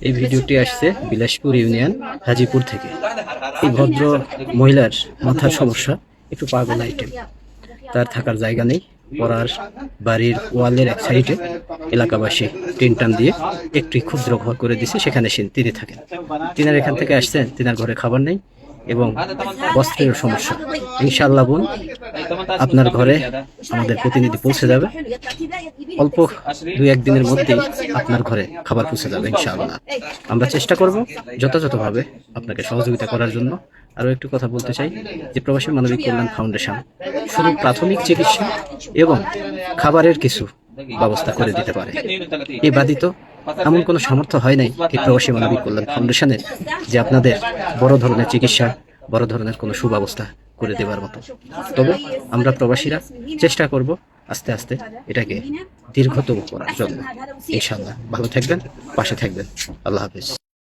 এই ভিডিওটি আসছে বিলাসপুর ইউনিয়ন হাজিপুর থেকে। এই ভদ্র মহিলার মাথার সমস্যা, একটু পাগল আইটেম। তার থাকার জায়গা নেই, পড়ার বাড়ির ওয়ালের এক সাইডে এলাকাবাসী টিন টান দিয়ে একটি ক্ষুদ্র ঘর করে দিছে, সেখানে তিনি থাকেন। তিনার এখান থেকে আসছেন, তিনার ঘরে খাবার নেই এবং বস্ত্রের সমস্যা। ইনশাআল্লাহ বোন, আপনার ঘরে আমাদের প্রতিনিধি পৌঁছে যাবে। অল্প 2-1 দিনের মধ্যেই আপনার ঘরে খাবার পৌঁছে যাবে ইনশাআল্লাহ। আমরা চেষ্টা করব যথাযথভাবে আপনাকে সহযোগিতা করার জন্য। আরও একটু কথা বলতে চাই যে প্রবাসী মানবিক কল্যাণ ফাউন্ডেশন শুধু প্রাথমিক চিকিৎসা এবং খাবারের কিছু ব্যবস্থা করে দিতে পারে। এই ব্যতীত এমন কোনো সামর্থ্য হয় নাই এই প্রবাসী মানবিক কল্যাণ ফাউন্ডেশনের যে আপনাদের বড় ধরনের চিকিৎসা, বড় ধরনের কোনো সুব্যবস্থা করে দেওয়ার মতো। তবে আমরা প্রবাসীরা চেষ্টা করব আস্তে আস্তে এটাকে দীর্ঘতম করার জন্য। ইনশাআল্লাহ ভালো থাকবেন, পাশে থাকবেন। আল্লাহ হাফেজ।